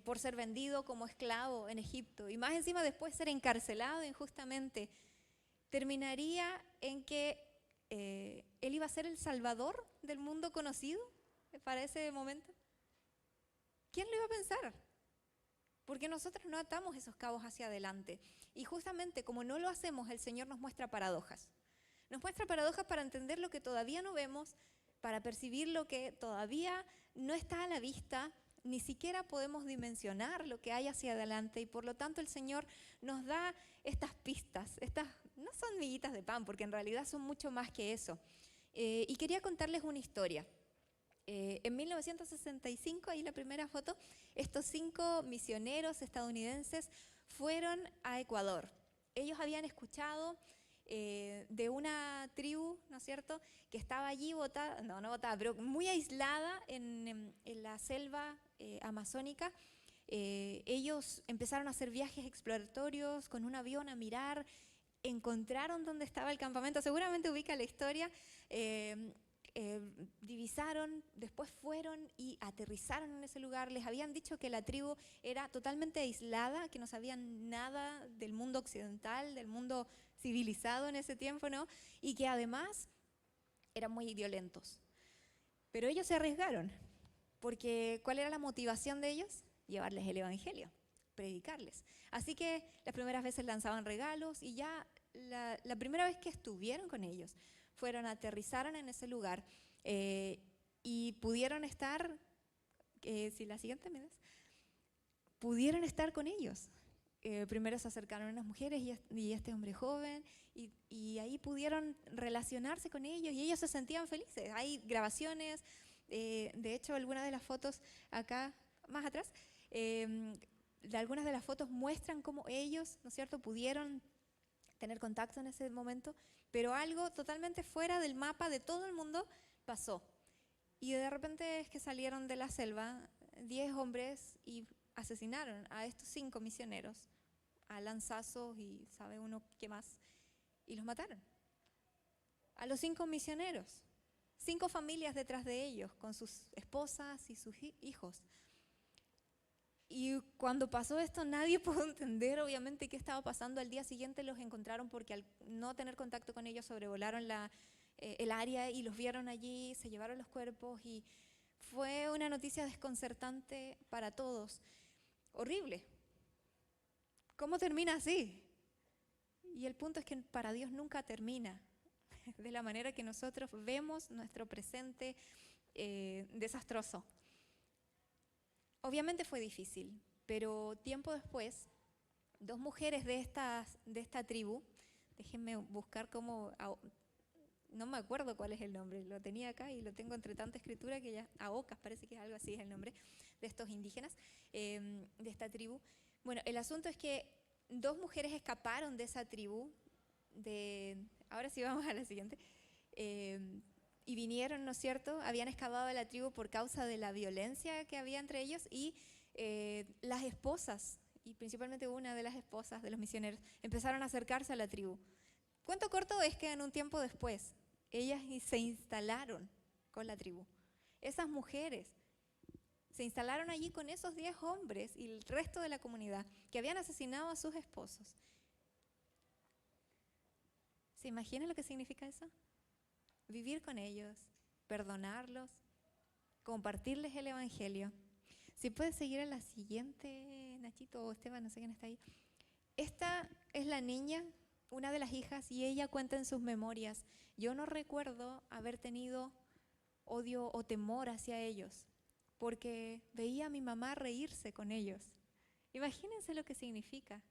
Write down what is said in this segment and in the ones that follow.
por ser vendido como esclavo en Egipto y más encima después ser encarcelado injustamente, terminaría en que él iba a ser el salvador del mundo conocido para ese momento. ¿Quién lo iba a pensar? Porque nosotros no atamos esos cabos hacia adelante. Y justamente como no lo hacemos, el Señor nos muestra paradojas. Nos muestra paradojas para entender lo que todavía no vemos, para percibir lo que todavía no está a la vista, ni siquiera podemos dimensionar lo que hay hacia adelante. Y por lo tanto el Señor nos da estas pistas, estas no son miguitas de pan, porque en realidad son mucho más que eso. Y quería contarles una historia. En 1965, ahí la primera foto, estos 5 misioneros estadounidenses fueron a Ecuador. Ellos habían escuchado de una tribu, ¿no es cierto?, que estaba allí botada, no botada, pero muy aislada en la selva amazónica. Ellos empezaron a hacer viajes exploratorios con un avión a mirar, encontraron dónde estaba el campamento, seguramente ubica la historia. Divisaron, después fueron y aterrizaron en ese lugar. Les habían dicho que la tribu era totalmente aislada, que no sabían nada del mundo occidental, del mundo civilizado en ese tiempo, ¿no? Y que además eran muy violentos. Pero ellos se arriesgaron, porque ¿cuál era la motivación de ellos? Llevarles el evangelio, predicarles. Así que las primeras veces lanzaban regalos y ya la primera vez que estuvieron con ellos, aterrizaron en ese lugar y pudieron estar, si la siguiente me das, pudieron estar con ellos. Primero se acercaron unas mujeres y este hombre joven y ahí pudieron relacionarse con ellos y ellos se sentían felices. Hay grabaciones, de hecho algunas de las fotos acá, más atrás, algunas de las fotos muestran cómo ellos, ¿no es cierto?, pudieron tener contacto en ese momento, pero algo totalmente fuera del mapa de todo el mundo pasó. Y de repente es que salieron de la selva 10 hombres y asesinaron a estos 5 misioneros a lanzazos y sabe uno qué más, y los mataron. A los 5 misioneros, 5 familias detrás de ellos, con sus esposas y sus hijos. Y cuando pasó esto nadie pudo entender obviamente qué estaba pasando. Al día siguiente los encontraron porque al no tener contacto con ellos sobrevolaron el área y los vieron allí, se llevaron los cuerpos y fue una noticia desconcertante para todos. Horrible. ¿Cómo termina así? Y el punto es que para Dios nunca termina de la manera que nosotros vemos nuestro presente desastroso. Obviamente fue difícil, pero tiempo después, 2 mujeres de esta tribu, déjenme buscar cómo, no me acuerdo cuál es el nombre, lo tenía acá y lo tengo entre tanta escritura que ya, Aocas parece que es algo así es el nombre, de estos indígenas, de esta tribu. Bueno, el asunto es que 2 mujeres escaparon de esa tribu, ahora sí vamos a la siguiente, y vinieron, ¿no es cierto?, habían escapado de la tribu por causa de la violencia que había entre ellos y las esposas, y principalmente una de las esposas de los misioneros, empezaron a acercarse a la tribu. Cuento corto es que en un tiempo después, ellas se instalaron con la tribu. Esas mujeres se instalaron allí con esos 10 hombres y el resto de la comunidad que habían asesinado a sus esposos. ¿Se imaginan lo que significa eso? Vivir con ellos, perdonarlos, compartirles el evangelio. Si puedes seguir a la siguiente, Nachito o Esteban, no sé quién está ahí. Esta es la niña, una de las hijas, y ella cuenta en sus memorias: yo no recuerdo haber tenido odio o temor hacia ellos, porque veía a mi mamá reírse con ellos. Imagínense lo que significa.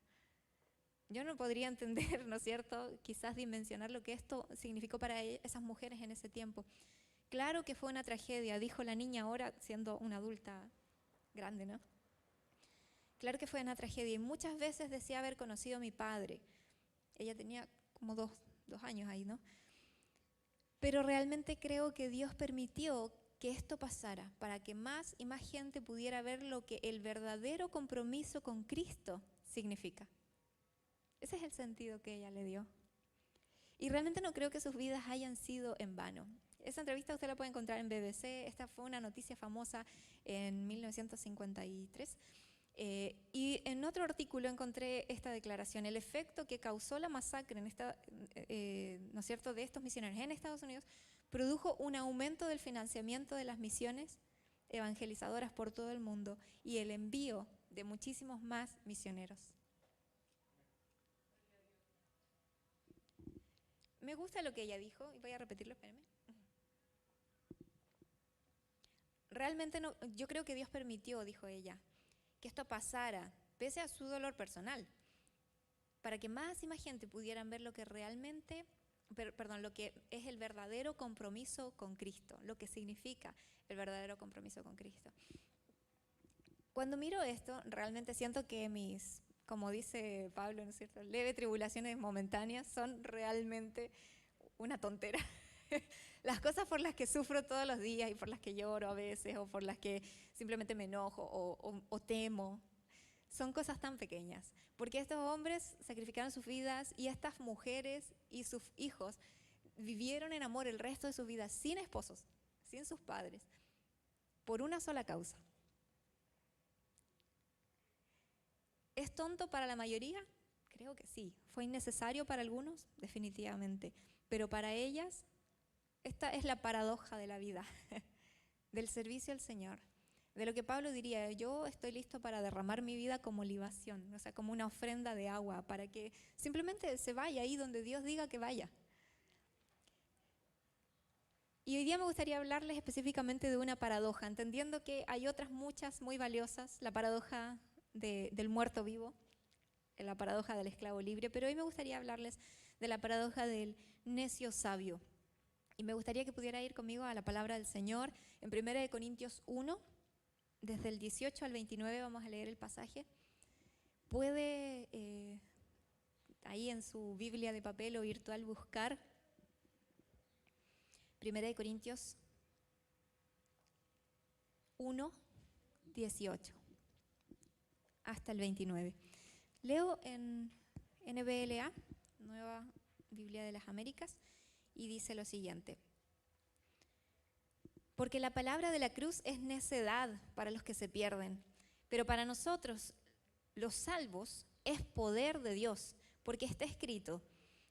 Yo no podría entender, ¿no es cierto?, quizás dimensionar lo que esto significó para esas mujeres en ese tiempo. Claro que fue una tragedia, dijo la niña ahora siendo una adulta grande, ¿no? Claro que fue una tragedia y muchas veces decía haber conocido a mi padre. Ella tenía como dos años ahí, ¿no? Pero realmente creo que Dios permitió que esto pasara para que más y más gente pudiera ver lo que el verdadero compromiso con Cristo significa. Ese es el sentido que ella le dio. Y realmente no creo que sus vidas hayan sido en vano. Esa entrevista usted la puede encontrar en BBC. Esta fue una noticia famosa en 1953. Y en otro artículo encontré esta declaración: el efecto que causó la masacre ¿no es cierto?, de estos misioneros en Estados Unidos produjo un aumento del financiamiento de las misiones evangelizadoras por todo el mundo y el envío de muchísimos más misioneros. Me gusta lo que ella dijo, y voy a repetirlo, espérenme. Realmente no, yo creo que Dios permitió, dijo ella, que esto pasara, pese a su dolor personal, para que más y más gente pudieran ver lo que realmente, lo que es el verdadero compromiso con Cristo, lo que significa el verdadero compromiso con Cristo. Cuando miro esto, realmente siento que mis, como dice Pablo, ¿no es cierto?, leves tribulaciones momentáneas son realmente una tontera. Las cosas por las que sufro todos los días y por las que lloro a veces, o por las que simplemente me enojo o temo, son cosas tan pequeñas. Porque estos hombres sacrificaron sus vidas y estas mujeres y sus hijos vivieron en amor el resto de sus vidas sin esposos, sin sus padres, por una sola causa. ¿Es tonto para la mayoría? Creo que sí. ¿Fue innecesario para algunos? Definitivamente. Pero para ellas, esta es la paradoja de la vida, del servicio al Señor. De lo que Pablo diría: yo estoy listo para derramar mi vida como libación, o sea, como una ofrenda de agua, para que simplemente se vaya ahí donde Dios diga que vaya. Y hoy día me gustaría hablarles específicamente de una paradoja, entendiendo que hay otras muchas muy valiosas, la paradoja del muerto vivo, la paradoja del esclavo libre, pero hoy me gustaría hablarles de la paradoja del necio sabio. Y me gustaría que pudiera ir conmigo a la palabra del Señor en 1 Corintios 1, desde el 18 al 29 vamos a leer el pasaje. Puede ahí en su Biblia de papel o virtual buscar 1 Corintios 1, 18 hasta el 29. Leo en NBLA, Nueva Biblia de las Américas, y dice lo siguiente: porque la palabra de la cruz es necedad para los que se pierden, pero para nosotros, los salvos, es poder de Dios, porque está escrito: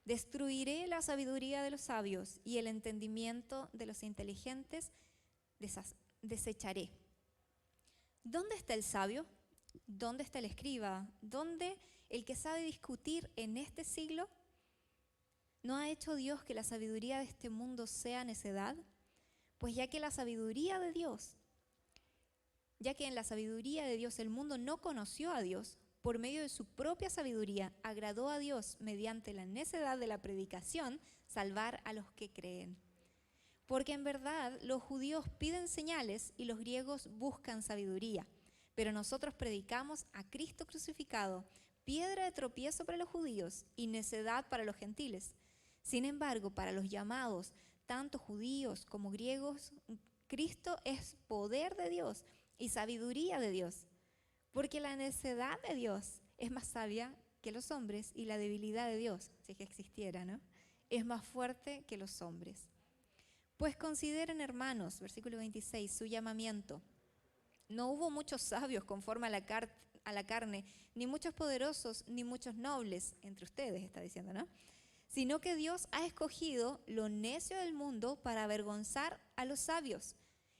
destruiré la sabiduría de los sabios y el entendimiento de los inteligentes desecharé. ¿Dónde está el sabio? ¿Dónde está el escriba? ¿Dónde el que sabe discutir en este siglo? ¿No ha hecho Dios que la sabiduría de este mundo sea necedad? Pues ya que en la sabiduría de Dios el mundo no conoció a Dios, por medio de su propia sabiduría agradó a Dios mediante la necedad de la predicación salvar a los que creen. Porque en verdad los judíos piden señales y los griegos buscan sabiduría, pero nosotros predicamos a Cristo crucificado, piedra de tropiezo para los judíos y necedad para los gentiles. Sin embargo, para los llamados, tanto judíos como griegos, Cristo es poder de Dios y sabiduría de Dios, porque la necedad de Dios es más sabia que los hombres y la debilidad de Dios, si es que existiera, ¿no?, es más fuerte que los hombres. Pues consideren, hermanos, versículo 26, su llamamiento. No hubo muchos sabios conforme a la carne, ni muchos poderosos, ni muchos nobles entre ustedes, está diciendo, ¿no?, sino que Dios ha escogido lo necio del mundo para avergonzar a los sabios.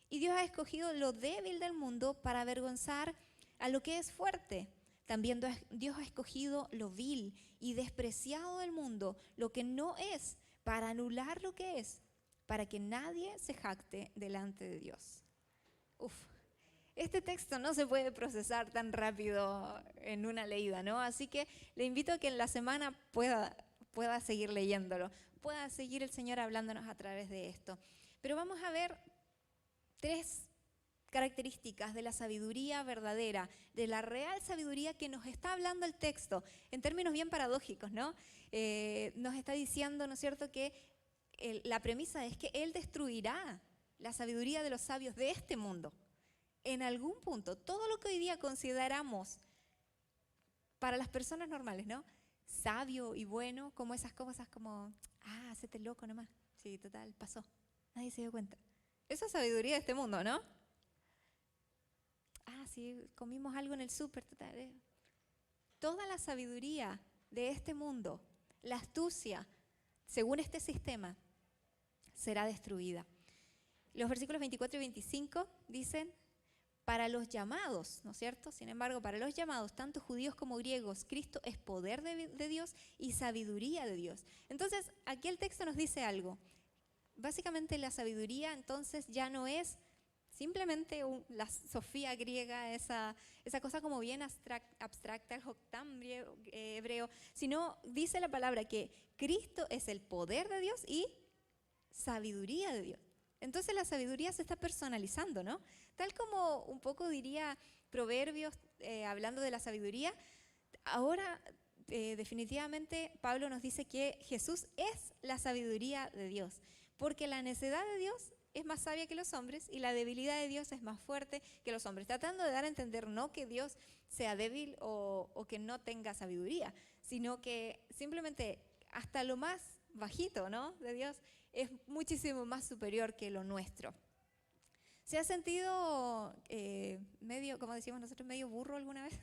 Y Dios ha escogido lo débil del mundo para avergonzar a lo que es fuerte. También Dios ha escogido lo vil y despreciado del mundo, lo que no es, para anular lo que es, para que nadie se jacte delante de Dios. Este texto no se puede procesar tan rápido en una leída, ¿no? Así que le invito a que en la semana pueda seguir leyéndolo, pueda seguir el Señor hablándonos a través de esto. Pero vamos a ver 3 características de la sabiduría verdadera, de la real sabiduría que nos está hablando el texto, en términos bien paradójicos, ¿no? Nos está diciendo, ¿no es cierto?, que la premisa es que Él destruirá la sabiduría de los sabios de este mundo. En algún punto, todo lo que hoy día consideramos para las personas normales, ¿no?, sabio y bueno, como esas cosas como, hacete loco nomás, sí, total, pasó, nadie se dio cuenta. Esa es sabiduría de este mundo, ¿no? sí, comimos algo en el súper. Toda la sabiduría de este mundo, la astucia, según este sistema, será destruida. Los versículos 24 y 25 dicen, para los llamados, ¿no es cierto? Sin embargo, para los llamados, tanto judíos como griegos, Cristo es poder de Dios y sabiduría de Dios. Entonces, aquí el texto nos dice algo. Básicamente la sabiduría entonces ya no es simplemente la sofía griega, esa cosa como bien abstracta, el joktam hebreo, sino dice la palabra que Cristo es el poder de Dios y sabiduría de Dios. Entonces la sabiduría se está personalizando, ¿no? Tal como un poco diría Proverbios, hablando de la sabiduría, ahora definitivamente Pablo nos dice que Jesús es la sabiduría de Dios, porque la necedad de Dios es más sabia que los hombres y la debilidad de Dios es más fuerte que los hombres, tratando de dar a entender no que Dios sea débil o que no tenga sabiduría, sino que simplemente hasta lo más bajito, ¿no?, de Dios es muchísimo más superior que lo nuestro. ¿Se ha sentido medio, como decíamos nosotros, medio burro alguna vez?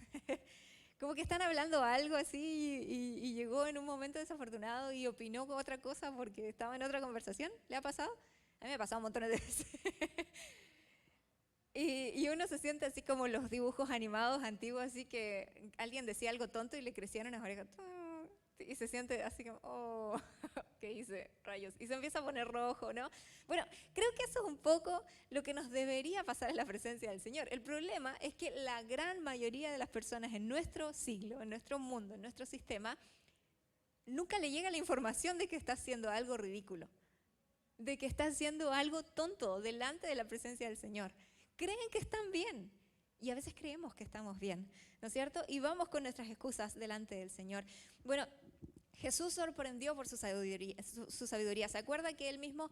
Como que están hablando algo así y llegó en un momento desafortunado y opinó con otra cosa porque estaba en otra conversación. ¿Le ha pasado? A mí me ha pasado un montón de veces. Y uno se siente así como los dibujos animados antiguos, así que alguien decía algo tonto y le crecieron las orejas. Y se siente así como, oh, ¿qué hice? Rayos. Y se empieza a poner rojo, ¿no? Bueno, creo que eso es un poco lo que nos debería pasar en la presencia del Señor. El problema es que la gran mayoría de las personas en nuestro siglo, en nuestro mundo, en nuestro sistema, nunca le llega la información de que está haciendo algo ridículo, de que está haciendo algo tonto delante de la presencia del Señor. Creen que están bien. Y a veces creemos que estamos bien, ¿no es cierto? Y vamos con nuestras excusas delante del Señor. Bueno, Jesús sorprendió por su sabiduría. ¿Se acuerda que Él mismo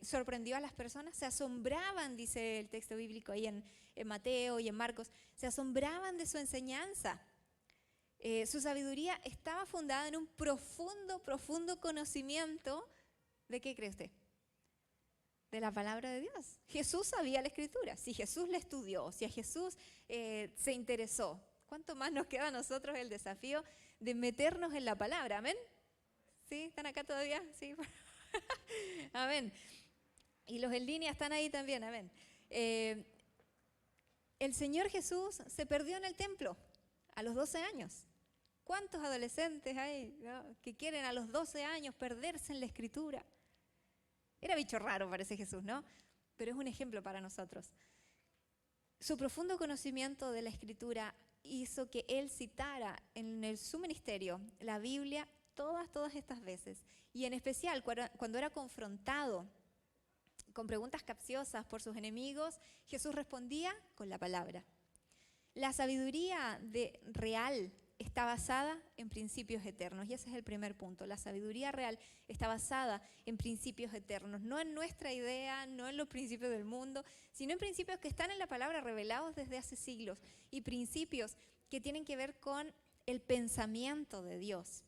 sorprendió a las personas? Se asombraban, dice el texto bíblico ahí en Mateo y en Marcos, se asombraban de su enseñanza. Su sabiduría estaba fundada en un profundo conocimiento. ¿De qué cree usted? De la palabra de Dios. Jesús sabía la Escritura. Si Jesús la estudió, si a Jesús se interesó, ¿cuánto más nos queda a nosotros el desafío de meternos en la palabra? ¿Amén? ¿Sí? ¿Están acá todavía? Sí. Amén. Y los en línea están ahí también. Amén. El Señor Jesús se perdió en el templo a los 12 años. ¿Cuántos adolescentes hay, ¿no?, que quieren a los 12 años perderse en la Escritura? Era bicho raro, parece Jesús, ¿no? Pero es un ejemplo para nosotros. Su profundo conocimiento de la Escritura hizo que Él citara en su ministerio la Biblia todas estas veces. Y en especial cuando era confrontado con preguntas capciosas por sus enemigos, Jesús respondía con la palabra. La sabiduría real está basada en principios eternos, y ese es el primer punto. La sabiduría real está basada en principios eternos, no en nuestra idea, no en los principios del mundo, sino en principios que están en la palabra revelados desde hace siglos, y principios que tienen que ver con el pensamiento de Dios.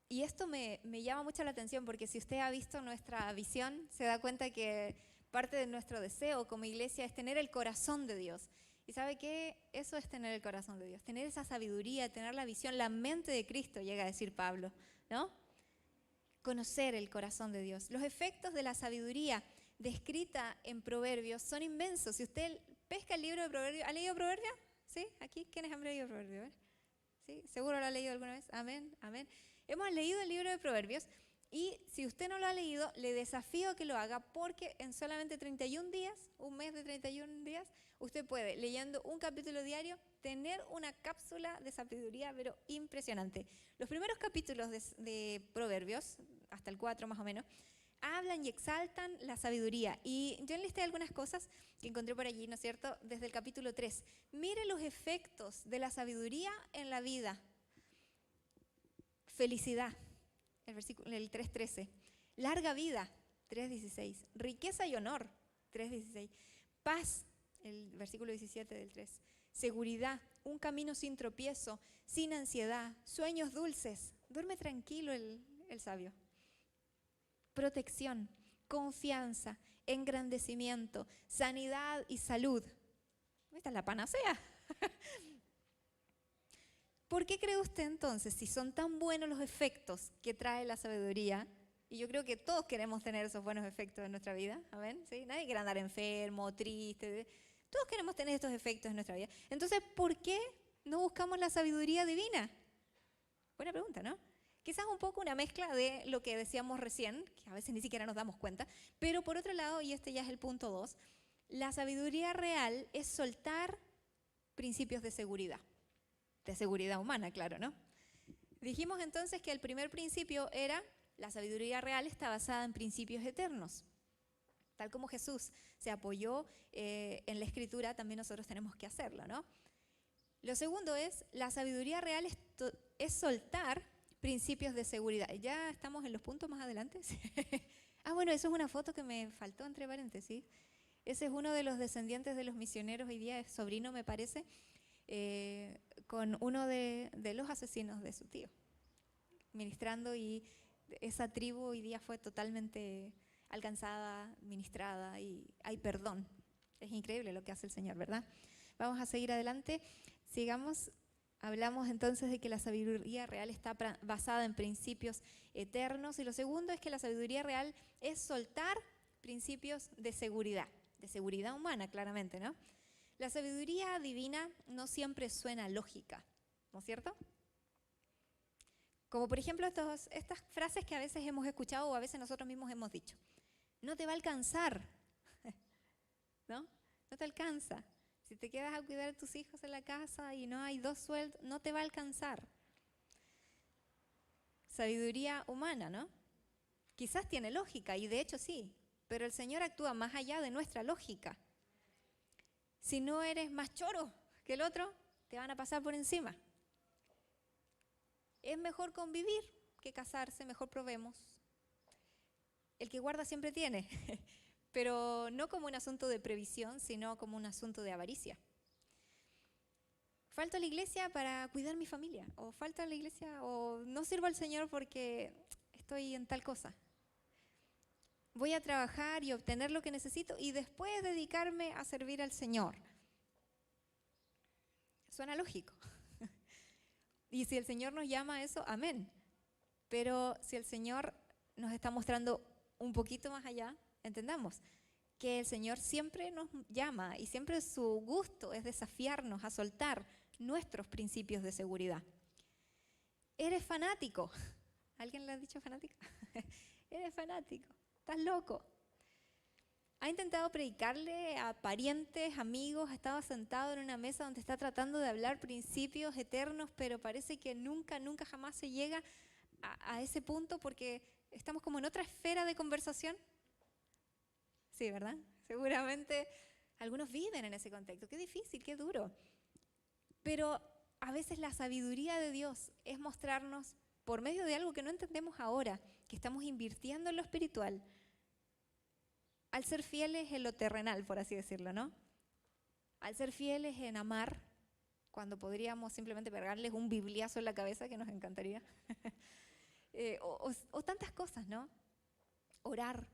Y esto me llama mucho la atención, porque si usted ha visto nuestra visión, se da cuenta que parte de nuestro deseo como iglesia es tener el corazón de Dios. ¿Y sabe qué? Eso es tener el corazón de Dios, tener esa sabiduría, tener la visión, la mente de Cristo, llega a decir Pablo, ¿no? Conocer el corazón de Dios. Los efectos de la sabiduría descrita en Proverbios son inmensos. Si usted pesca el libro de Proverbios, ¿ha leído Proverbios? ¿Sí? ¿Aquí? ¿Quiénes han leído Proverbios? ¿Sí? ¿Seguro lo ha leído alguna vez? Amén, amén. Hemos leído el libro de Proverbios. Y si usted no lo ha leído, le desafío a que lo haga, porque en solamente 31 días, un mes de 31 días, usted puede, leyendo un capítulo diario, tener una cápsula de sabiduría, pero impresionante. Los primeros capítulos de Proverbios, hasta el 4 más o menos, hablan y exaltan la sabiduría. Y yo enlisté algunas cosas que encontré por allí, ¿no es cierto?, desde el capítulo 3. Mire los efectos de la sabiduría en la vida. Felicidad. El 3.13, larga vida, 3.16, riqueza y honor, 3.16, paz, el versículo 17 del 3, seguridad, un camino sin tropiezo, sin ansiedad, sueños dulces, duerme tranquilo el sabio, protección, confianza, engrandecimiento, sanidad y salud. Esta es la panacea. ¿Por qué cree usted entonces, si son tan buenos los efectos que trae la sabiduría? Y yo creo que todos queremos tener esos buenos efectos en nuestra vida. ¿Amén? ¿Sí? Nadie quiere andar enfermo, triste. Todos queremos tener estos efectos en nuestra vida. Entonces, ¿por qué no buscamos la sabiduría divina? Buena pregunta, ¿no? Quizás un poco una mezcla de lo que decíamos recién, que a veces ni siquiera nos damos cuenta, pero por otro lado, y este ya es el punto 2, la sabiduría real es soltar principios de seguridad humana, claro, ¿no? Dijimos entonces que el primer principio era, la sabiduría real está basada en principios eternos. Tal como Jesús se apoyó en la Escritura, también nosotros tenemos que hacerlo, ¿no? Lo segundo es, la sabiduría real es soltar principios de seguridad. ¿Ya estamos en los puntos más adelante? Bueno, eso es una foto que me faltó entre paréntesis. Ese es uno de los descendientes de los misioneros, hoy día es sobrino, me parece, con uno de los asesinos de su tío, ministrando, y esa tribu hoy día fue totalmente alcanzada, ministrada, y hay perdón. Es increíble lo que hace el Señor, ¿verdad? Vamos a seguir adelante. Sigamos. Hablamos entonces de que la sabiduría real está basada en principios eternos, y lo segundo es que la sabiduría real es soltar principios de seguridad humana, claramente, ¿no? La sabiduría divina no siempre suena lógica, ¿no es cierto? Como por ejemplo estas frases que a veces hemos escuchado o a veces nosotros mismos hemos dicho. No te va a alcanzar, ¿no? No te alcanza. Si te quedas a cuidar a tus hijos en la casa y no hay 2 sueldos, no te va a alcanzar. Sabiduría humana, ¿no? Quizás tiene lógica, y de hecho sí, pero el Señor actúa más allá de nuestra lógica. Si no eres más choro que el otro, te van a pasar por encima. Es mejor convivir que casarse, mejor probemos. El que guarda siempre tiene. Pero no como un asunto de previsión, sino como un asunto de avaricia. Falto a la iglesia para cuidar mi familia, o falto a la iglesia, o no sirvo al Señor porque estoy en tal cosa. Voy a trabajar y obtener lo que necesito y después dedicarme a servir al Señor. Suena lógico. Y si el Señor nos llama a eso, amén. Pero si el Señor nos está mostrando un poquito más allá, entendamos que el Señor siempre nos llama y siempre su gusto es desafiarnos a soltar nuestros principios de seguridad. Eres fanático. ¿Alguien le ha dicho fanático? Eres fanático. Estás loco. ¿Ha intentado predicarle a parientes, amigos? ¿Ha estado sentado en una mesa donde está tratando de hablar principios eternos, pero parece que nunca jamás se llega a ese punto porque estamos como en otra esfera de conversación? Sí, ¿verdad? Seguramente algunos viven en ese contexto. Qué difícil, qué duro. Pero a veces la sabiduría de Dios es mostrarnos, por medio de algo que no entendemos ahora, que estamos invirtiendo en lo espiritual, al ser fieles en lo terrenal, por así decirlo, ¿no? Al ser fieles en amar, cuando podríamos simplemente pegarles un bibliazo en la cabeza, que nos encantaría. O tantas cosas, ¿no? Orar,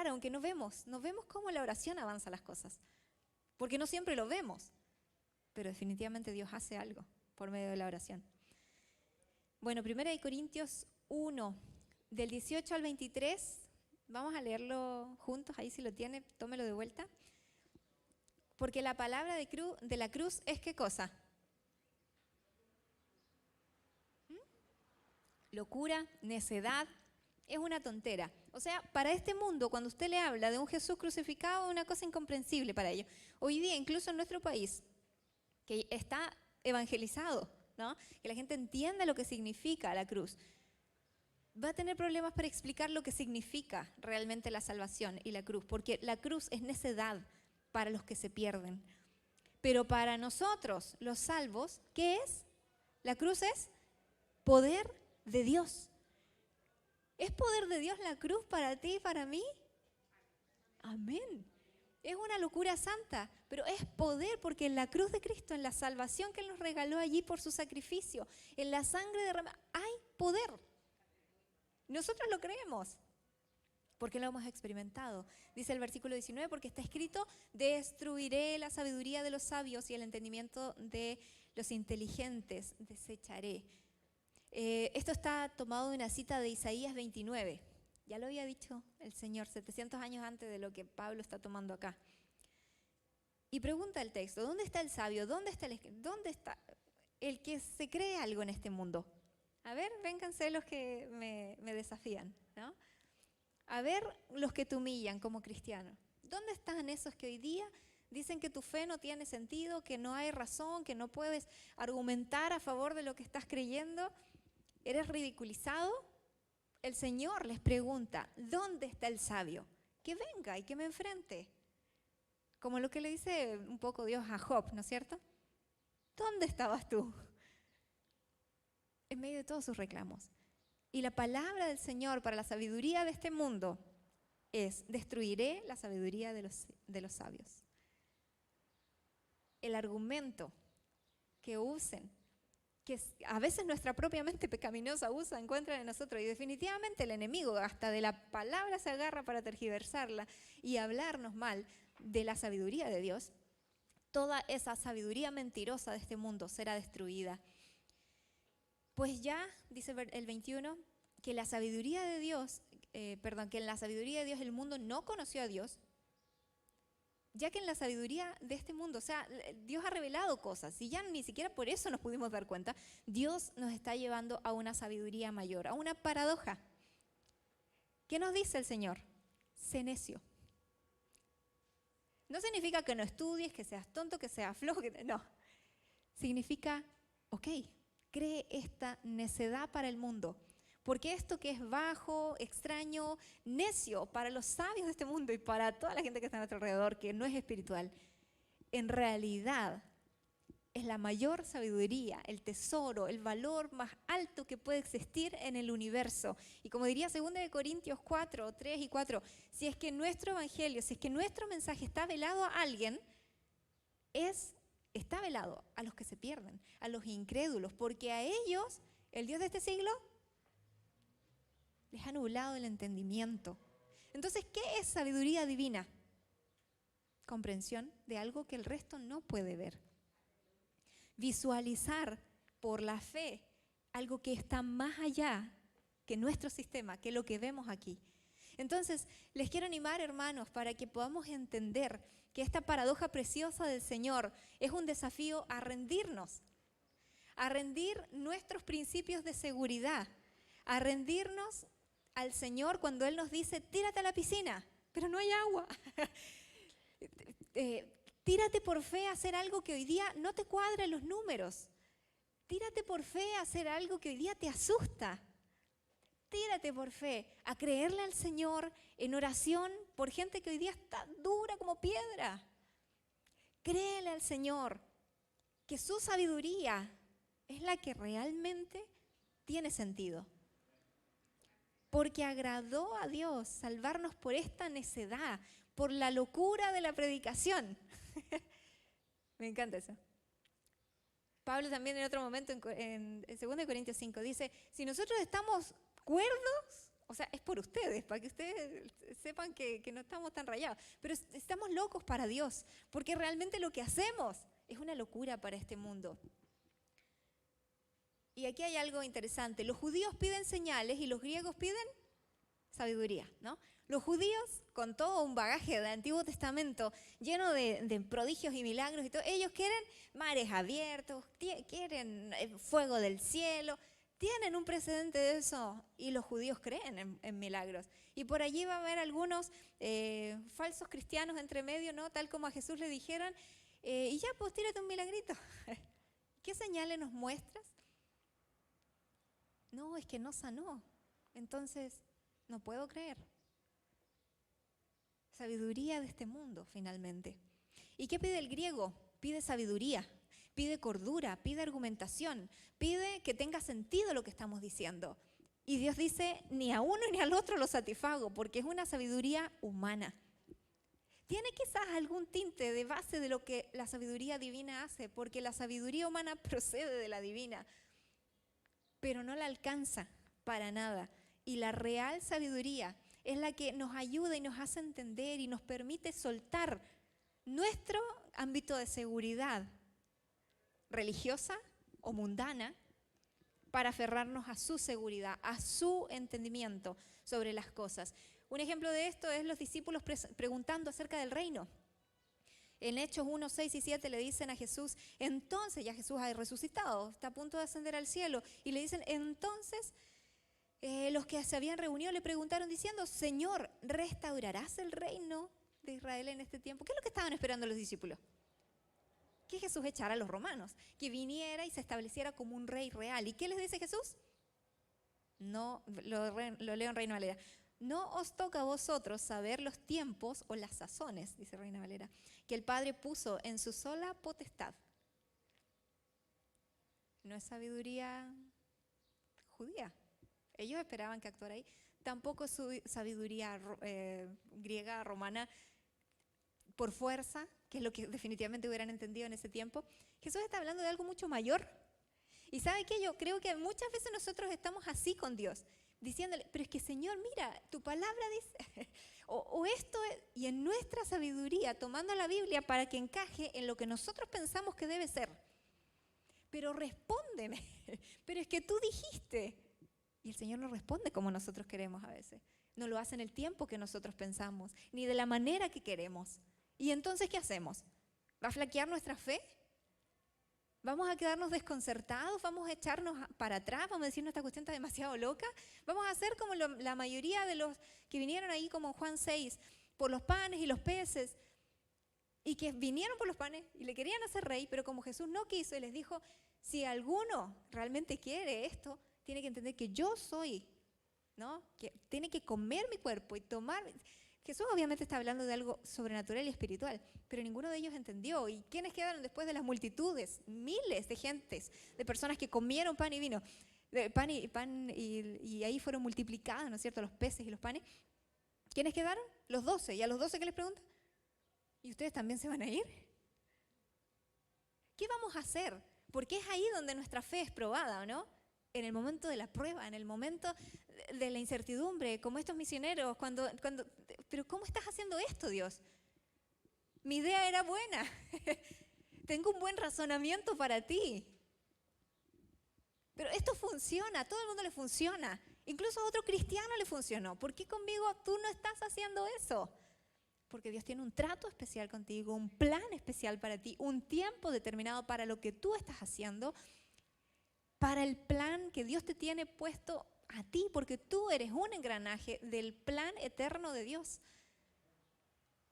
aunque no vemos cómo la oración avanza las cosas, porque no siempre lo vemos, pero definitivamente Dios hace algo por medio de la oración. Bueno, 1 Corintios 1, del 18 al 23, vamos a leerlo juntos, ahí si lo tiene, tómelo de vuelta. Porque la palabra de la cruz es ¿qué cosa? Locura, necedad, es una tontera. O sea, para este mundo, cuando usted le habla de un Jesús crucificado, es una cosa incomprensible para ellos. Hoy día, incluso en nuestro país, que está evangelizado, ¿no? Que la gente entienda lo que significa la cruz, va a tener problemas para explicar lo que significa realmente la salvación y la cruz, porque la cruz es necedad para los que se pierden. Pero para nosotros, los salvos, ¿qué es? La cruz es poder de Dios. ¿Es poder de Dios la cruz para ti y para mí? Amén. Es una locura santa, pero es poder porque en la cruz de Cristo, en la salvación que Él nos regaló allí por su sacrificio, en la sangre derramada, hay poder. Nosotros lo creemos. porque lo hemos experimentado. Dice el versículo 19, porque está escrito, destruiré la sabiduría de los sabios y el entendimiento de los inteligentes desecharé. Esto está tomado de una cita de Isaías 29. Ya lo había dicho el Señor 700 años antes de lo que Pablo está tomando acá. Y pregunta el texto, ¿dónde está el sabio? ¿Dónde está el que se cree algo en este mundo? A ver, vénganse los que me desafían, ¿no? A ver los que te humillan como cristiano. ¿Dónde están esos que hoy día dicen que tu fe no tiene sentido, que no hay razón, que no puedes argumentar a favor de lo que estás creyendo? ¿Eres ridiculizado? El Señor les pregunta, ¿dónde está el sabio? Que venga y que me enfrente. Como lo que le dice un poco Dios a Job, ¿no es cierto? ¿Dónde estabas tú? En medio de todos sus reclamos. Y la palabra del Señor para la sabiduría de este mundo es, destruiré la sabiduría de los sabios. El argumento que usen, que a veces nuestra propia mente pecaminosa encuentra en nosotros, y definitivamente el enemigo hasta de la palabra se agarra para tergiversarla y hablarnos mal de la sabiduría de Dios, toda esa sabiduría mentirosa de este mundo será destruida. Pues ya, dice el 21, que en la sabiduría de Dios el mundo no conoció a Dios, ya que en la sabiduría de este mundo, o sea, Dios ha revelado cosas, y ya ni siquiera por eso nos pudimos dar cuenta, Dios nos está llevando a una sabiduría mayor, a una paradoja. ¿Qué nos dice el Señor? Sé necio. No significa que no estudies, que seas tonto, que seas flojo, no. Significa, ok, cree esta necedad para el mundo. Porque esto que es bajo, extraño, necio para los sabios de este mundo y para toda la gente que está a nuestro alrededor, que no es espiritual, en realidad es la mayor sabiduría, el tesoro, el valor más alto que puede existir en el universo. Y como diría 2 Corintios 4, 3 y 4, si es que nuestro evangelio, si es que nuestro mensaje está velado a alguien, está velado a los que se pierden, a los incrédulos, porque a ellos, el Dios de este siglo, les ha nublado el entendimiento. Entonces, ¿qué es sabiduría divina? Comprensión de algo que el resto no puede ver. Visualizar por la fe algo que está más allá que nuestro sistema, que lo que vemos aquí. Entonces, les quiero animar, hermanos, para que podamos entender que esta paradoja preciosa del Señor es un desafío a rendirnos, a rendir nuestros principios de seguridad, a rendirnos al Señor cuando Él nos dice, tírate a la piscina, pero no hay agua. Tírate por fe a hacer algo que hoy día no te cuadra en los números. Tírate por fe a hacer algo que hoy día te asusta. Tírate por fe a creerle al Señor en oración por gente que hoy día está dura como piedra. Créele al Señor que su sabiduría es la que realmente tiene sentido. Porque agradó a Dios salvarnos por esta necedad, por la locura de la predicación. Me encanta eso. Pablo también en otro momento, en 2 Corintios 5, dice, si nosotros estamos cuerdos, o sea, es por ustedes, para que ustedes sepan que no estamos tan rayados, pero estamos locos para Dios, porque realmente lo que hacemos es una locura para este mundo. Y aquí hay algo interesante. Los judíos piden señales y los griegos piden sabiduría, ¿no? Los judíos, con todo un bagaje del Antiguo Testamento lleno de prodigios y milagros y todo, ellos quieren mares abiertos, quieren fuego del cielo, tienen un precedente de eso y los judíos creen en milagros. Y por allí va a haber algunos falsos cristianos entre medio, ¿no? Tal como a Jesús le dijeran, y ya, pues tírate un milagrito. ¿Qué señales nos muestras? No, es que no sanó. Entonces, no puedo creer. Sabiduría de este mundo, finalmente. ¿Y qué pide el griego? Pide sabiduría, pide cordura, pide argumentación, pide que tenga sentido lo que estamos diciendo. Y Dios dice, ni a uno ni al otro lo satisfago, porque es una sabiduría humana. Tiene quizás algún tinte de base de lo que la sabiduría divina hace, porque la sabiduría humana procede de la divina, pero no la alcanza para nada. Y la real sabiduría es la que nos ayuda y nos hace entender y nos permite soltar nuestro ámbito de seguridad religiosa o mundana para aferrarnos a su seguridad, a su entendimiento sobre las cosas. Un ejemplo de esto es los discípulos preguntando acerca del reino. En Hechos 1, 6 y 7 le dicen a Jesús, entonces, ya Jesús ha resucitado, está a punto de ascender al cielo, y le dicen, entonces, los que se habían reunido le preguntaron diciendo, Señor, ¿restaurarás el reino de Israel en este tiempo? ¿Qué es lo que estaban esperando los discípulos? Que Jesús echara a los romanos, que viniera y se estableciera como un rey real. ¿Y qué les dice Jesús? No, lo leo en Reina Valera. No os toca a vosotros saber los tiempos o las sazones, dice Reina Valera, que el Padre puso en su sola potestad. No es sabiduría judía. Ellos esperaban que actuara ahí. Tampoco es su sabiduría griega, romana, por fuerza, que es lo que definitivamente hubieran entendido en ese tiempo. Jesús está hablando de algo mucho mayor. Y ¿sabe qué? Yo creo que muchas veces nosotros estamos así con Dios, diciéndole, pero es que Señor, mira, tu palabra dice, o esto es, y en nuestra sabiduría, tomando la Biblia para que encaje en lo que nosotros pensamos que debe ser. Pero respóndeme, pero es que tú dijiste. Y el Señor no responde como nosotros queremos a veces. No lo hace en el tiempo que nosotros pensamos, ni de la manera que queremos. ¿Y entonces qué hacemos? ¿Va a flaquear nuestra fe? ¿Vamos a quedarnos desconcertados? ¿Vamos a echarnos para atrás? ¿Vamos a decir, no, esta cuestión está demasiado loca? ¿Vamos a hacer como la mayoría de los que vinieron ahí, como en Juan 6, por los panes y los peces, y que vinieron por los panes y le querían hacer rey, pero como Jesús no quiso y les dijo, si alguno realmente quiere esto, tiene que entender que yo soy, ¿no? Que tiene que comer mi cuerpo y tomar. Jesús obviamente está hablando de algo sobrenatural y espiritual, pero ninguno de ellos entendió. ¿Y quiénes quedaron después de las multitudes? Miles de gentes, de personas que comieron pan y vino, y ahí fueron multiplicados, ¿no es cierto?, los peces y los panes. ¿Quiénes quedaron? Los 12. ¿Y a los 12 qué les pregunta? ¿Y ustedes también se van a ir? ¿Qué vamos a hacer? Porque es ahí donde nuestra fe es probada, ¿o no? En el momento de la prueba, en el momento de la incertidumbre, como estos misioneros, pero ¿cómo estás haciendo esto, Dios? Mi idea era buena, tengo un buen razonamiento para ti, pero esto funciona, a todo el mundo le funciona, incluso a otro cristiano le funcionó. ¿Por qué conmigo tú no estás haciendo eso? Porque Dios tiene un trato especial contigo, un plan especial para ti, un tiempo determinado para lo que tú estás haciendo, para el plan que Dios te tiene puesto a ti, porque tú eres un engranaje del plan eterno de Dios.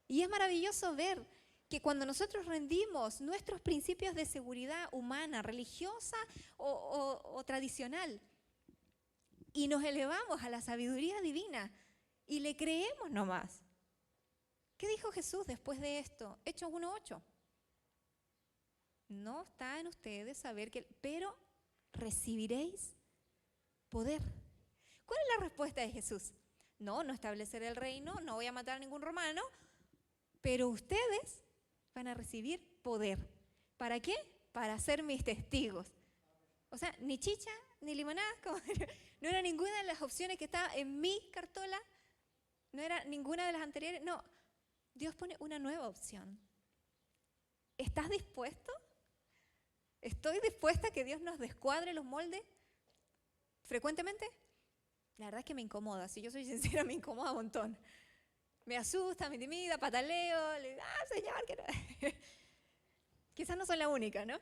Y es maravilloso ver que cuando nosotros rendimos nuestros principios de seguridad humana, religiosa o tradicional, y nos elevamos a la sabiduría divina y le creemos nomás. ¿Qué dijo Jesús después de esto? Hechos 1:8. No está en ustedes saber que, pero recibiréis poder. ¿Cuál es la respuesta de Jesús? No estableceré el reino, no voy a matar a ningún romano, pero ustedes van a recibir poder. ¿Para qué? Para ser mis testigos. O sea, ni chicha, ni limonada, no era ninguna de las opciones que estaba en mi cartola, no era ninguna de las anteriores, no. Dios pone una nueva opción. ¿Estás dispuesto? ¿Estoy dispuesta a que Dios nos descuadre los moldes frecuentemente? La verdad es que me incomoda, si yo soy sincera, me incomoda un montón. Me asusta, me intimida, pataleo, le digo, Señor, que no. Quizás no soy la única, ¿no?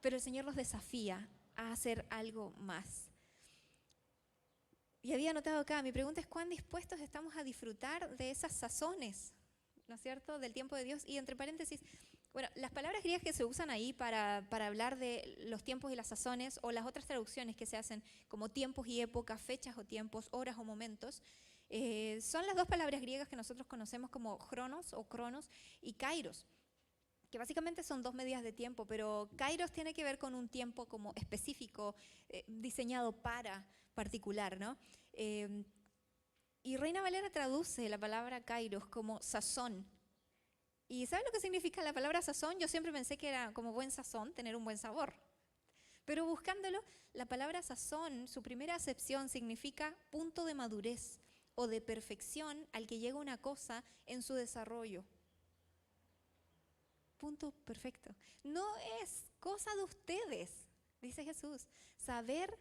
Pero el Señor nos desafía a hacer algo más. Y había anotado acá, mi pregunta es, ¿cuán dispuestos estamos a disfrutar de esas sazones, ¿no es cierto?, del tiempo de Dios? Y entre paréntesis, bueno, las palabras griegas que se usan ahí para hablar de los tiempos y las sazones, o las otras traducciones que se hacen como tiempos y épocas, fechas o tiempos, horas o momentos, son las dos palabras griegas que nosotros conocemos como chronos o cronos y kairos, que básicamente son dos medidas de tiempo, pero kairos tiene que ver con un tiempo como específico, diseñado para particular, ¿no? Y Reina Valera traduce la palabra kairos como sazón. ¿Y saben lo que significa la palabra sazón? Yo siempre pensé que era como buen sazón, tener un buen sabor. Pero buscándolo, la palabra sazón, su primera acepción significa punto de madurez o de perfección al que llega una cosa en su desarrollo. Punto perfecto. No es cosa de ustedes, dice Jesús, saber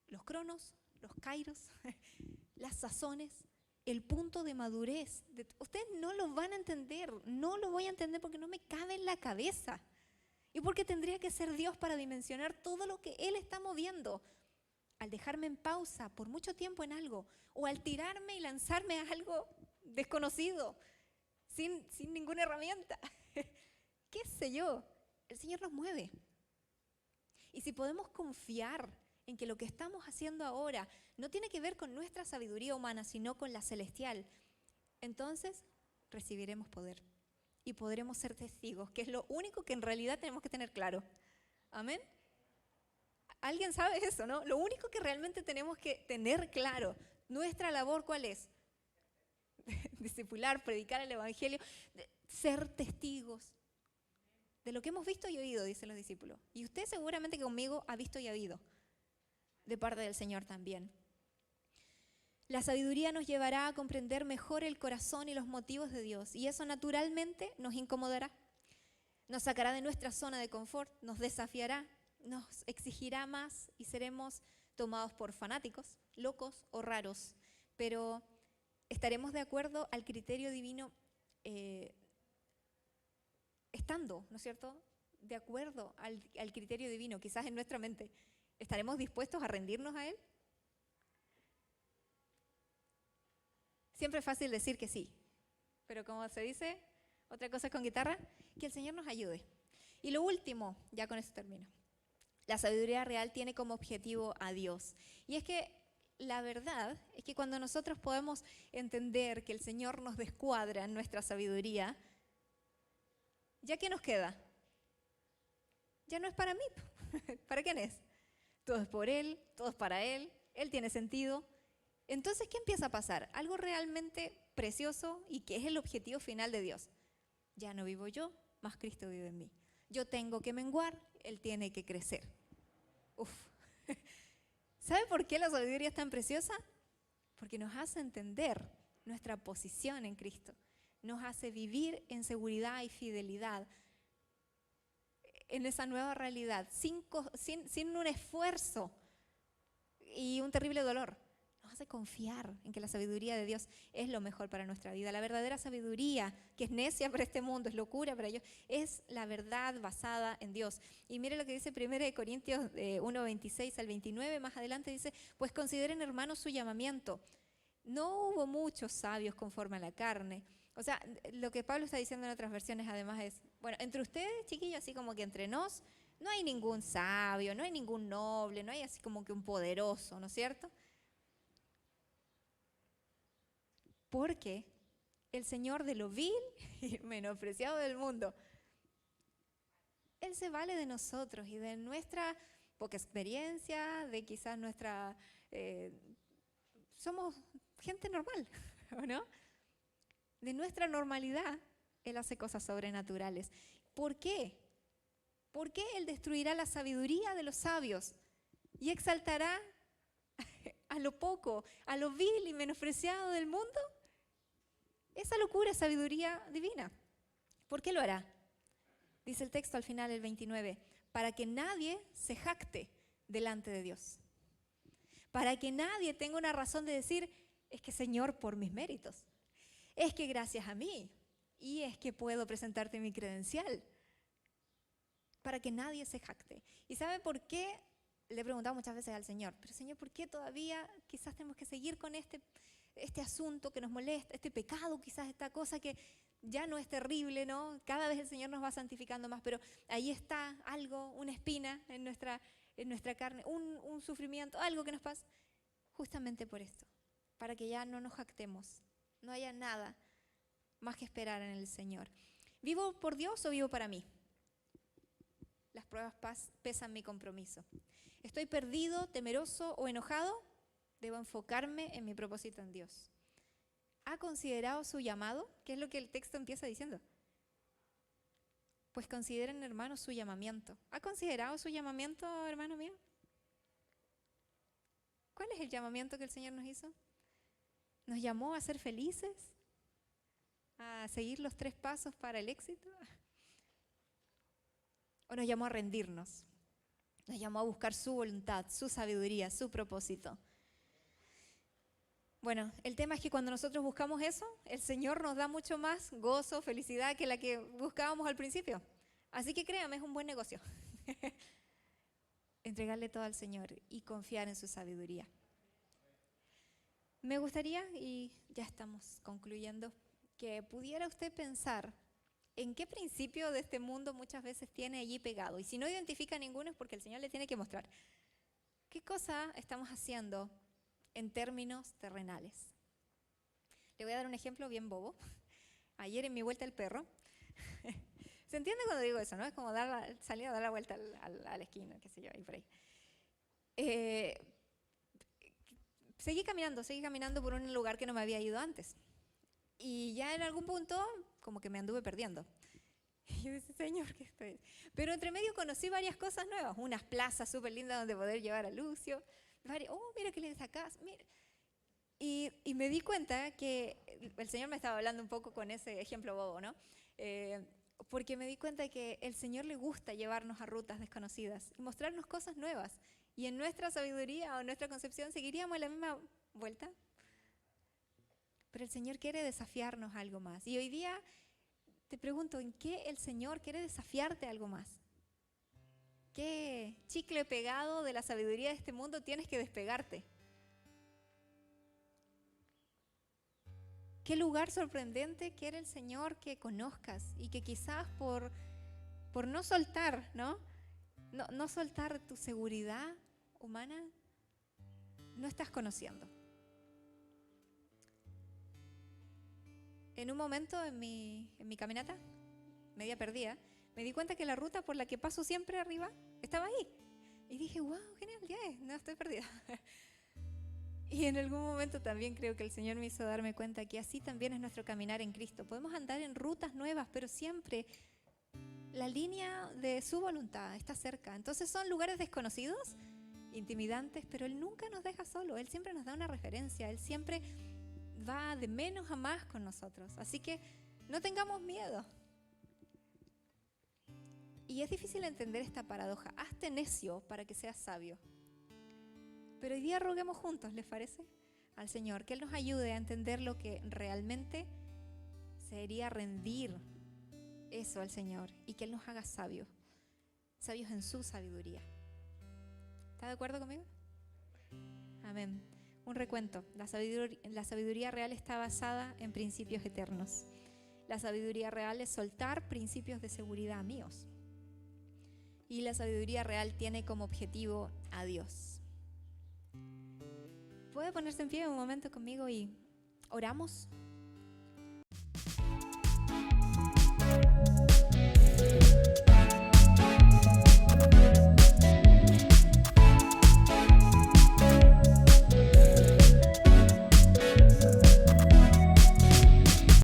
los cronos, los kairos, las sazones, el punto de madurez. Ustedes no lo van a entender, no lo voy a entender porque no me cabe en la cabeza. Y porque tendría que ser Dios para dimensionar todo lo que Él está moviendo. Al dejarme en pausa por mucho tiempo en algo, o al tirarme y lanzarme a algo desconocido, sin ninguna herramienta. ¿Qué sé yo? El Señor nos mueve. Y si podemos confiar en que lo que estamos haciendo ahora no tiene que ver con nuestra sabiduría humana, sino con la celestial, entonces recibiremos poder y podremos ser testigos, que es lo único que en realidad tenemos que tener claro. ¿Amén? ¿Alguien sabe eso, no? Lo único que realmente tenemos que tener claro, nuestra labor, ¿cuál es? Discipular, predicar el evangelio, ser testigos de lo que hemos visto y oído, dicen los discípulos. Y usted seguramente que conmigo ha visto y oído, de parte del Señor también. La sabiduría nos llevará a comprender mejor el corazón y los motivos de Dios, y eso naturalmente nos incomodará, nos sacará de nuestra zona de confort, nos desafiará, nos exigirá más y seremos tomados por fanáticos, locos o raros, pero estaremos de acuerdo al criterio divino estando, ¿no es cierto?, de acuerdo al criterio divino, quizás en nuestra mente. ¿Estaremos dispuestos a rendirnos a Él? Siempre es fácil decir que sí, pero como se dice, otra cosa es con guitarra, que el Señor nos ayude. Y lo último, ya con eso termino. La sabiduría real tiene como objetivo a Dios. Y es que la verdad es que cuando nosotros podemos entender que el Señor nos descuadra en nuestra sabiduría, ¿ya qué nos queda? Ya no es para mí. ¿Para quién es? Todo es por Él, todo es para Él, Él tiene sentido. Entonces, ¿qué empieza a pasar? Algo realmente precioso y que es el objetivo final de Dios. Ya no vivo yo, más Cristo vive en mí. Yo tengo que menguar, Él tiene que crecer. Uf. ¿Sabe por qué la sabiduría es tan preciosa? Porque nos hace entender nuestra posición en Cristo. Nos hace vivir en seguridad y fidelidad en esa nueva realidad, sin un esfuerzo y un terrible dolor. Nos hace confiar en que la sabiduría de Dios es lo mejor para nuestra vida. La verdadera sabiduría, que es necia para este mundo, es locura para ellos, es la verdad basada en Dios. Y mire lo que dice 1 Corintios 1, 26 al 29, más adelante dice, pues consideren, hermanos, su llamamiento. No hubo muchos sabios conforme a la carne. O sea, lo que Pablo está diciendo en otras versiones además es, bueno, entre ustedes, chiquillos, así como que entre nos, no hay ningún sabio, no hay ningún noble, no hay así como que un poderoso, ¿no es cierto? Porque el Señor de lo vil y menospreciado del mundo, Él se vale de nosotros y de nuestra poca experiencia, de quizás nuestra... somos gente normal, ¿o no? De nuestra normalidad, Él hace cosas sobrenaturales. ¿Por qué? ¿Por qué Él destruirá la sabiduría de los sabios y exaltará a lo poco, a lo vil y menospreciado del mundo? Esa locura es sabiduría divina. ¿Por qué lo hará? Dice el texto al final, el 29, para que nadie se jacte delante de Dios. Para que nadie tenga una razón de decir, es que Señor, por mis méritos. Es que gracias a mí. Y es que puedo presentarte mi credencial. Para que nadie se jacte. ¿Y sabe por qué? Le he preguntado muchas veces al Señor, pero Señor, ¿por qué todavía quizás tenemos que seguir con este asunto que nos molesta, este pecado, quizás esta cosa que ya no es terrible, ¿no? Cada vez el Señor nos va santificando más, pero ahí está algo, una espina en nuestra carne, un sufrimiento, algo que nos pasa, justamente por esto, para que ya no nos jactemos, no haya nada más que esperar en el Señor. ¿Vivo por Dios o vivo para mí? Las pruebas pesan mi compromiso. ¿Estoy perdido, temeroso o enojado? Debo enfocarme en mi propósito en Dios. ¿Ha considerado su llamado? ¿Qué es lo que el texto empieza diciendo? Pues consideren, hermanos, su llamamiento. ¿Ha considerado su llamamiento, hermano mío? ¿Cuál es el llamamiento que el Señor nos hizo? ¿Nos llamó a ser felices? ¿A seguir los 3 pasos para el éxito? ¿O nos llamó a rendirnos? Nos llamó a buscar su voluntad, su sabiduría, su propósito. Bueno, el tema es que cuando nosotros buscamos eso, el Señor nos da mucho más gozo, felicidad que la que buscábamos al principio. Así que créame, es un buen negocio. Entregarle todo al Señor y confiar en su sabiduría. Me gustaría, y ya estamos concluyendo, que pudiera usted pensar en qué principio de este mundo muchas veces tiene allí pegado. Y si no identifica ninguno es porque el Señor le tiene que mostrar. ¿Qué cosa estamos haciendo en términos terrenales? Le voy a dar un ejemplo bien bobo. Ayer en mi vuelta al perro, ¿se entiende cuando digo eso, no? Es como salir a dar la vuelta a la esquina, qué sé yo, ahí por ahí. Seguí caminando por un lugar que no me había ido antes. Y ya en algún punto, como que me anduve perdiendo. Y yo decía, Señor, ¿qué esto es? Pero entre medio conocí varias cosas nuevas. Unas plazas súper lindas donde poder llevar a Lucio. Mira qué linda esa casa, mira. Y me di cuenta que el Señor me estaba hablando un poco con ese ejemplo bobo, ¿no? Porque me di cuenta que el Señor le gusta llevarnos a rutas desconocidas y mostrarnos cosas nuevas. Y en nuestra sabiduría o nuestra concepción seguiríamos en la misma vuelta. Pero el Señor quiere desafiarnos a algo más. Y hoy día te pregunto, ¿en qué el Señor quiere desafiarte a algo más? ¿Qué chicle pegado de la sabiduría de este mundo tienes que despegarte? ¿Qué lugar sorprendente quiere el Señor que conozcas y que quizás por no soltar, no soltar tu seguridad humana, no estás conociendo? En un momento en mi caminata, media perdida, me di cuenta que la ruta por la que paso siempre arriba estaba ahí. Y dije, wow, genial, ya es, no estoy perdida. Y en algún momento también creo que el Señor me hizo darme cuenta que así también es nuestro caminar en Cristo. Podemos andar en rutas nuevas, pero siempre la línea de su voluntad está cerca. Entonces son lugares desconocidos, intimidantes, pero Él nunca nos deja solo. Él siempre nos da una referencia. Él siempre va de menos a más con nosotros. Así que no tengamos miedo. Y es difícil entender esta paradoja. Hazte necio para que seas sabio. Pero hoy día roguemos juntos, ¿les parece? Al Señor, que Él nos ayude a entender lo que realmente sería rendir eso al Señor y que Él nos haga sabios en su sabiduría. ¿Está de acuerdo conmigo? Amén. Un recuento. La sabiduría real está basada en principios eternos. La sabiduría real es soltar principios de seguridad míos. Y la sabiduría real tiene como objetivo a Dios. ¿Puede ponerse en pie un momento conmigo y oramos?